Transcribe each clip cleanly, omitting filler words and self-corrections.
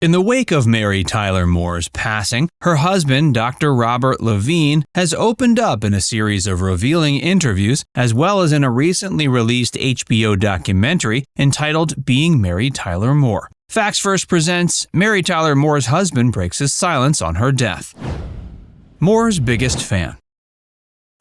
In the wake of Mary Tyler Moore's passing, her husband, Dr. Robert Levine, has opened up in a series of revealing interviews, as well as in a recently released HBO documentary entitled Being Mary Tyler Moore. Facts First presents Mary Tyler Moore's husband breaks his silence on her death. Moore's biggest fan.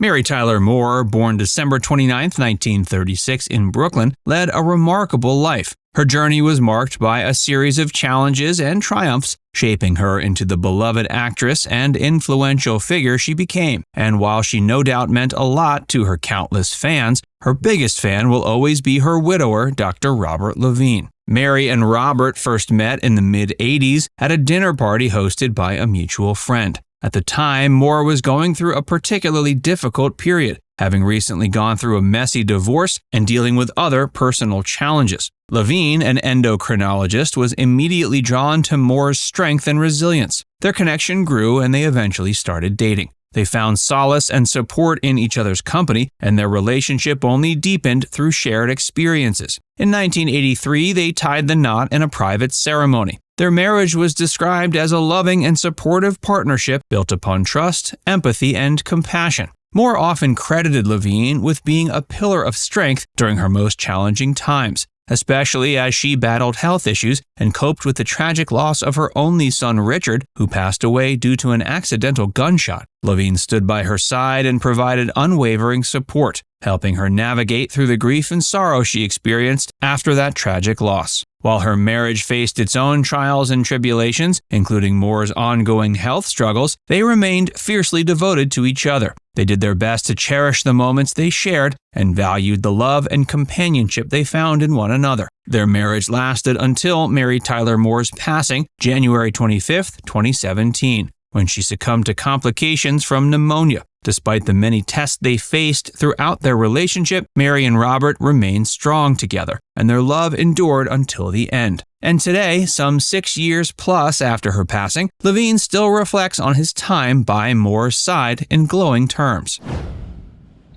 Mary Tyler Moore, born December 29, 1936 in Brooklyn, led a remarkable life. Her journey was marked by a series of challenges and triumphs, shaping her into the beloved actress and influential figure she became. And while she no doubt meant a lot to her countless fans, her biggest fan will always be her widower, Dr. Robert Levine. Mary and Robert first met in the mid-'80s at a dinner party hosted by a mutual friend. At the time, Moore was going through a particularly difficult period, having recently gone through a messy divorce and dealing with other personal challenges. Levine, an endocrinologist, was immediately drawn to Moore's strength and resilience. Their connection grew and they eventually started dating. They found solace and support in each other's company, and their relationship only deepened through shared experiences. In 1983, they tied the knot in a private ceremony. Their marriage was described as a loving and supportive partnership built upon trust, empathy, and compassion. Moore often credited Levine with being a pillar of strength during her most challenging times, especially as she battled health issues and coped with the tragic loss of her only son Richard, who passed away due to an accidental gunshot. Levine stood by her side and provided unwavering support, helping her navigate through the grief and sorrow she experienced after that tragic loss. While her marriage faced its own trials and tribulations, including Moore's ongoing health struggles, they remained fiercely devoted to each other. They did their best to cherish the moments they shared and valued the love and companionship they found in one another. Their marriage lasted until Mary Tyler Moore's passing, January 25, 2017, when she succumbed to complications from pneumonia. Despite the many tests they faced throughout their relationship, Mary and Robert remained strong together, and their love endured until the end. And today, some 6 years plus after her passing, Levine still reflects on his time by Moore's side in glowing terms.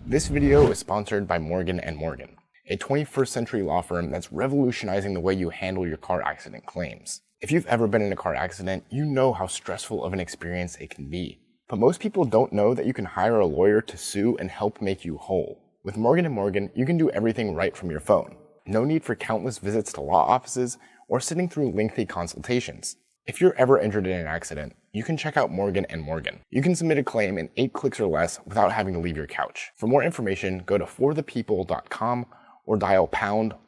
This video is sponsored by Morgan & Morgan, a 21st century law firm that's revolutionizing the way you handle your car accident claims. If you've ever been in a car accident, you know how stressful of an experience it can be. But most people don't know that you can hire a lawyer to sue and help make you whole. With Morgan & Morgan, you can do everything right from your phone. No need for countless visits to law offices or sitting through lengthy consultations. If you're ever injured in an accident, you can check out Morgan & Morgan. You can submit a claim in 8 clicks or less without having to leave your couch. For more information, go to forthepeople.com or dial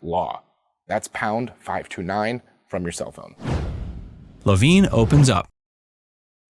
#LAW. That's #529 from your cell phone. Levine Opens Up.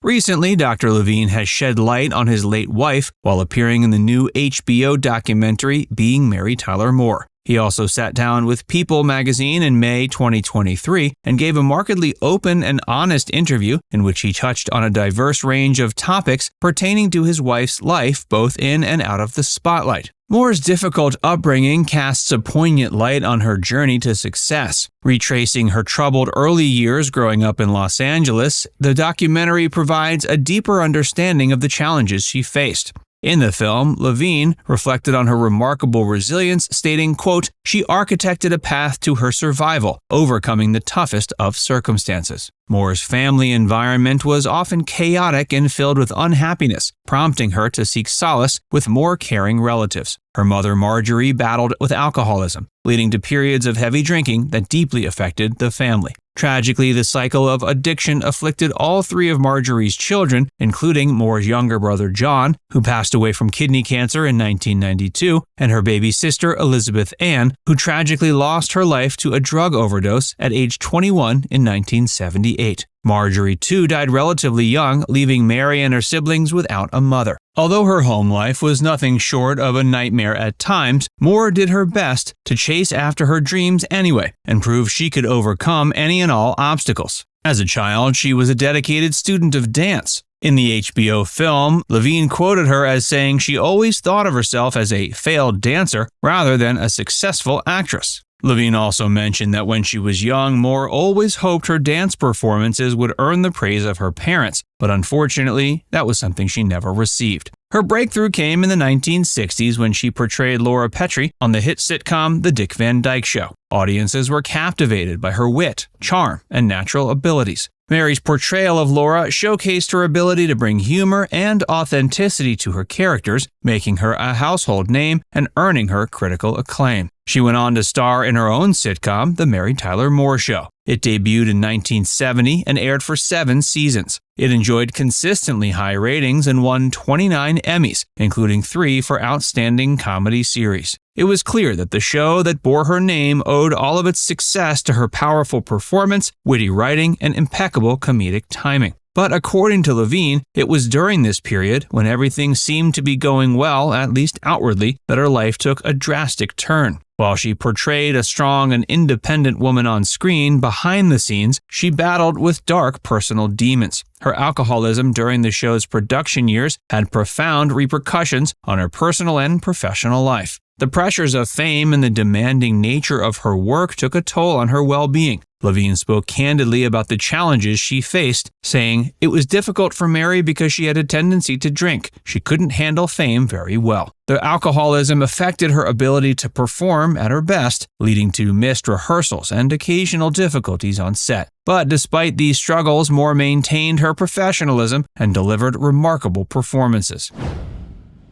Recently, Dr. Levine has shed light on his late wife while appearing in the new HBO documentary Being Mary Tyler Moore. He also sat down with People magazine in May 2023 and gave a markedly open and honest interview in which he touched on a diverse range of topics pertaining to his wife's life both in and out of the spotlight. Moore's difficult upbringing casts a poignant light on her journey to success. Retracing her troubled early years growing up in Los Angeles, the documentary provides a deeper understanding of the challenges she faced. In the film, Levine reflected on her remarkable resilience, stating, quote, "She architected a path to her survival, overcoming the toughest of circumstances." Moore's family environment was often chaotic and filled with unhappiness, prompting her to seek solace with more caring relatives. Her mother, Marjorie, battled with alcoholism, leading to periods of heavy drinking that deeply affected the family. Tragically, the cycle of addiction afflicted all 3 of Marjorie's children, including Moore's younger brother John, who passed away from kidney cancer in 1992, and her baby sister Elizabeth Ann, who tragically lost her life to a drug overdose at age 21 in 1978. Marjorie, too, died relatively young, leaving Mary and her siblings without a mother. Although her home life was nothing short of a nightmare at times, Moore did her best to chase after her dreams anyway and prove she could overcome any and all obstacles. As a child, she was a dedicated student of dance. In the HBO film, Levine quoted her as saying she always thought of herself as a failed dancer rather than a successful actress. Levine also mentioned that when she was young, Moore always hoped her dance performances would earn the praise of her parents, but unfortunately, that was something she never received. Her breakthrough came in the 1960s when she portrayed Laura Petrie on the hit sitcom The Dick Van Dyke Show. Audiences were captivated by her wit, charm, and natural abilities. Mary's portrayal of Laura showcased her ability to bring humor and authenticity to her characters, making her a household name and earning her critical acclaim. She went on to star in her own sitcom, The Mary Tyler Moore Show. It debuted in 1970 and aired for 7 seasons. It enjoyed consistently high ratings and won 29 Emmys, including 3 for Outstanding Comedy Series. It was clear that the show that bore her name owed all of its success to her powerful performance, witty writing, and impeccable comedic timing. But according to Levine, it was during this period, when everything seemed to be going well, at least outwardly, that her life took a drastic turn. While she portrayed a strong and independent woman on screen, behind the scenes, she battled with dark personal demons. Her alcoholism during the show's production years had profound repercussions on her personal and professional life. The pressures of fame and the demanding nature of her work took a toll on her well-being. Levine spoke candidly about the challenges she faced, saying, "It was difficult for Mary because she had a tendency to drink. She couldn't handle fame very well. The alcoholism affected her ability to perform at her best, leading to missed rehearsals and occasional difficulties on set. But despite these struggles, Moore maintained her professionalism and delivered remarkable performances."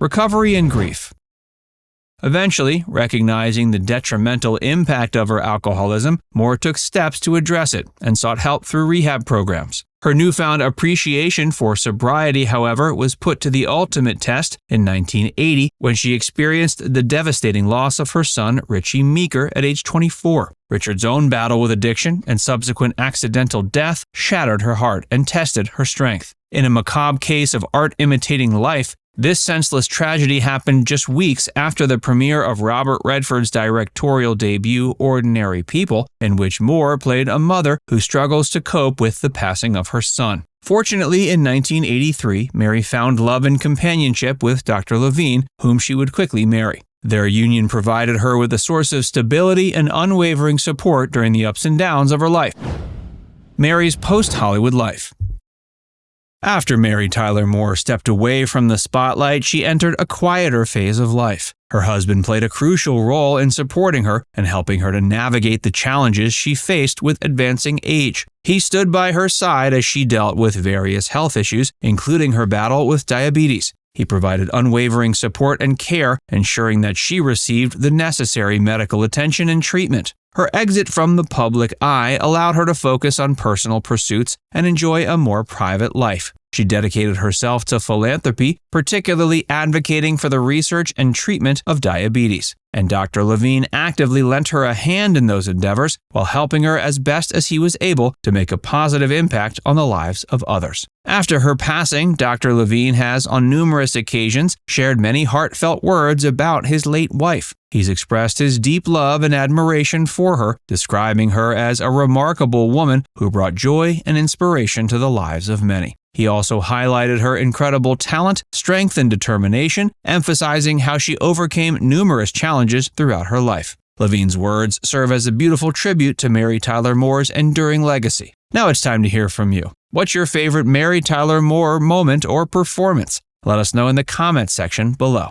Recovery and grief. Eventually, recognizing the detrimental impact of her alcoholism, Moore took steps to address it and sought help through rehab programs. Her newfound appreciation for sobriety, however, was put to the ultimate test in 1980 when she experienced the devastating loss of her son, Richie Meeker, at age 24. Richard's own battle with addiction and subsequent accidental death shattered her heart and tested her strength. In a macabre case of art imitating life, this senseless tragedy happened just weeks after the premiere of Robert Redford's directorial debut, Ordinary People, in which Moore played a mother who struggles to cope with the passing of her son. Fortunately, in 1983, Mary found love and companionship with Dr. Levine, whom she would quickly marry. Their union provided her with a source of stability and unwavering support during the ups and downs of her life. Mary's post-Hollywood life. After Mary Tyler Moore stepped away from the spotlight, she entered a quieter phase of life. Her husband played a crucial role in supporting her and helping her to navigate the challenges she faced with advancing age. He stood by her side as she dealt with various health issues, including her battle with diabetes. He provided unwavering support and care, ensuring that she received the necessary medical attention and treatment. Her exit from the public eye allowed her to focus on personal pursuits and enjoy a more private life. She dedicated herself to philanthropy, particularly advocating for the research and treatment of diabetes. And Dr. Levine actively lent her a hand in those endeavors while helping her as best as he was able to make a positive impact on the lives of others. After her passing, Dr. Levine has, on numerous occasions, shared many heartfelt words about his late wife. He's expressed his deep love and admiration for her, describing her as a remarkable woman who brought joy and inspiration to the lives of many. He also highlighted her incredible talent, strength, and determination, emphasizing how she overcame numerous challenges throughout her life. Levine's words serve as a beautiful tribute to Mary Tyler Moore's enduring legacy. Now it's time to hear from you. What's your favorite Mary Tyler Moore moment or performance? Let us know in the comments section below.